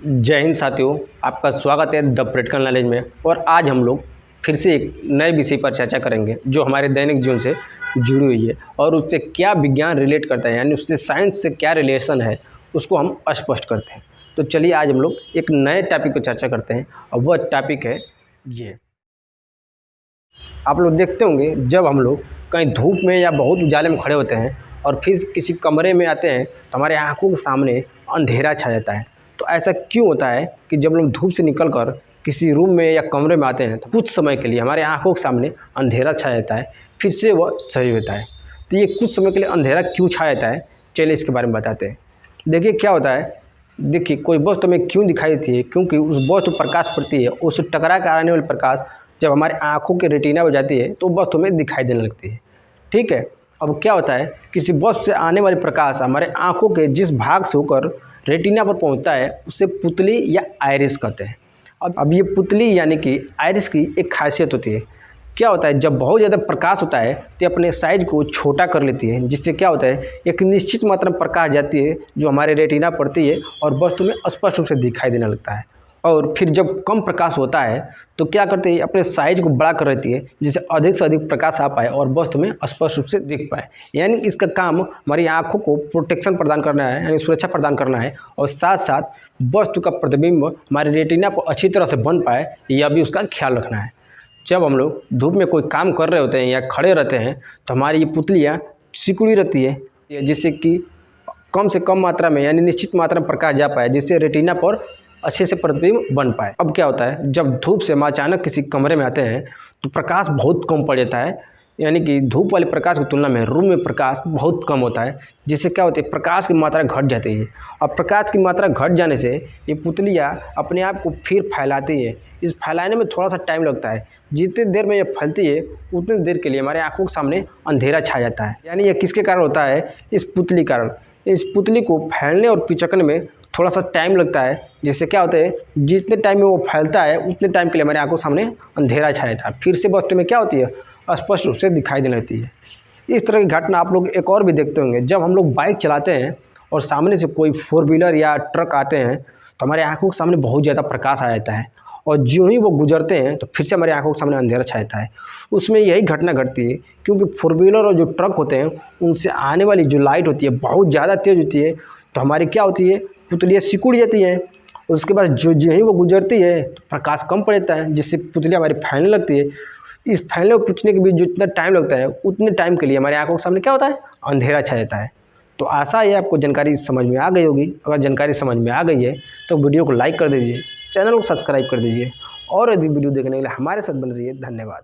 जय हिंद साथियों, आपका स्वागत है द प्रैक्टिकल नॉलेज में। और आज हम लोग फिर से एक नए विषय पर चर्चा करेंगे जो हमारे दैनिक जीवन से जुड़ी हुई है और उससे क्या विज्ञान रिलेट करता है, यानी उससे साइंस से क्या रिलेशन है उसको हम स्पष्ट करते हैं। तो चलिए आज हम लोग एक नए टॉपिक पर चर्चा करते हैं और वह टॉपिक है ये। आप लोग देखते होंगे जब हम लोग कहीं धूप में या बहुत उजाले में खड़े होते हैं और फिर किसी कमरे में आते हैं तो हमारे आँखों के सामने अंधेरा छा जाता है। तो ऐसा क्यों होता है कि जब लोग धूप से निकलकर किसी रूम में या कमरे में आते हैं तो कुछ समय के लिए हमारे आँखों के सामने अंधेरा छा जाता है, फिर से वह सही होता है। तो ये कुछ समय के लिए अंधेरा क्यों छा जाता है, चलिए इसके बारे में बताते हैं। देखिए क्या होता है, देखिए कोई वस्तु हमें क्यों दिखाई देती है, क्योंकि उस वस्तु प्रकाश पड़ती है, उससे टकरा कर आने वाली प्रकाश जब हमारे आँखों के रेटिना हो जाती है तो वस्तु हमें दिखाई देने लगती है। ठीक है, अब क्या होता है, किसी वस्तु से आने वाली प्रकाश हमारे आँखों के जिस भाग से होकर रेटिना पर पहुंचता है उसे पुतली या आइरिस कहते हैं। अब ये पुतली यानी कि आइरिस की एक खासियत होती है। क्या होता है, जब बहुत ज़्यादा प्रकाश होता है तो अपने साइज को छोटा कर लेती है, जिससे क्या होता है एक निश्चित मात्रा में प्रकाश जाती है जो हमारे रेटिना पड़ती है और वस्तु में स्पष्ट रूप से दिखाई देने लगता है। और फिर जब कम प्रकाश होता है तो क्या करते हैं, अपने साइज को बड़ा कर देती है जिससे अधिक से अधिक प्रकाश आ पाए और वस्तु में स्पष्ट रूप से दिख पाए। यानी इसका काम हमारी आँखों को प्रोटेक्शन प्रदान करना है, यानी सुरक्षा प्रदान करना है, और साथ साथ वस्तु का प्रतिबिंब हमारे रेटिना पर अच्छी तरह से बन पाए, यह भी उसका ख्याल रखना है। जब हम लोग धूप में कोई काम कर रहे होते हैं या खड़े रहते हैं तो हमारी ये पुतलियाँ सिकुड़ी रहती है, जिससे कि कम से कम मात्रा में यानी निश्चित मात्रा में प्रकाश जा पाए, जिससे रेटिना पर अच्छे से प्रतिबिंब बन पाए। अब क्या होता है, जब धूप से हम अचानक किसी कमरे में आते हैं तो प्रकाश बहुत कम पड़ जाता है, यानी कि धूप वाले प्रकाश की तुलना में रूम में प्रकाश बहुत कम होता है, जिससे क्या होता है प्रकाश की मात्रा घट जाती है। और प्रकाश की मात्रा घट जाने से ये पुतलियाँ अपने आप को फिर फैलाती है। इस फैलाने में थोड़ा सा टाइम लगता है, जितनी देर में ये फैलती है उतनी देर के लिए हमारे आँखों के सामने अंधेरा छा जाता है। यानी ये किसके कारण होता है, इस पुतली कारण। इस पुतली को फैलने और पिचकने में थोड़ा सा टाइम लगता है, जिससे क्या होता है जितने टाइम में वो फैलता है उतने टाइम के लिए हमारे आँखों के सामने अंधेरा छाया था, फिर से वस्तु में क्या होती है स्पष्ट रूप से दिखाई देने लगती है। इस तरह की घटना आप लोग एक और भी देखते होंगे, जब हम लोग बाइक चलाते हैं और सामने से कोई 4 व्हीलर या ट्रक आते हैं तो हमारे आँखों के सामने बहुत ज़्यादा प्रकाश आ जाता है, और ज्यों ही वो गुजरते हैं तो फिर से हमारी आँखों के सामने अंधेरा छा जाता है। उसमें यही घटना घटती है क्योंकि 4 व्हीलर और जो ट्रक होते हैं उनसे आने वाली जो लाइट होती है बहुत ज़्यादा तेज़ होती है, तो हमारी क्या होती है पुतलियाँ सिकुड़ जाती हैं। उसके बाद जो ही वो गुजरती है तो प्रकाश कम पड़ जाता है, जिससे पुतलियाँ हमारी फैलने लगती है। इस फैलने और पिछने के बीच जितना टाइम लगता है उतने टाइम के लिए हमारे आँखों के सामने क्या होता है अंधेरा छा जाता है। तो आशा है आपको जानकारी समझ में आ गई होगी। अगर जानकारी समझ में आ गई है तो वीडियो को लाइक कर दीजिए, चैनल को सब्सक्राइब कर दीजिए, और यदि वीडियो देखने के लिए हमारे साथ बन रही है। धन्यवाद।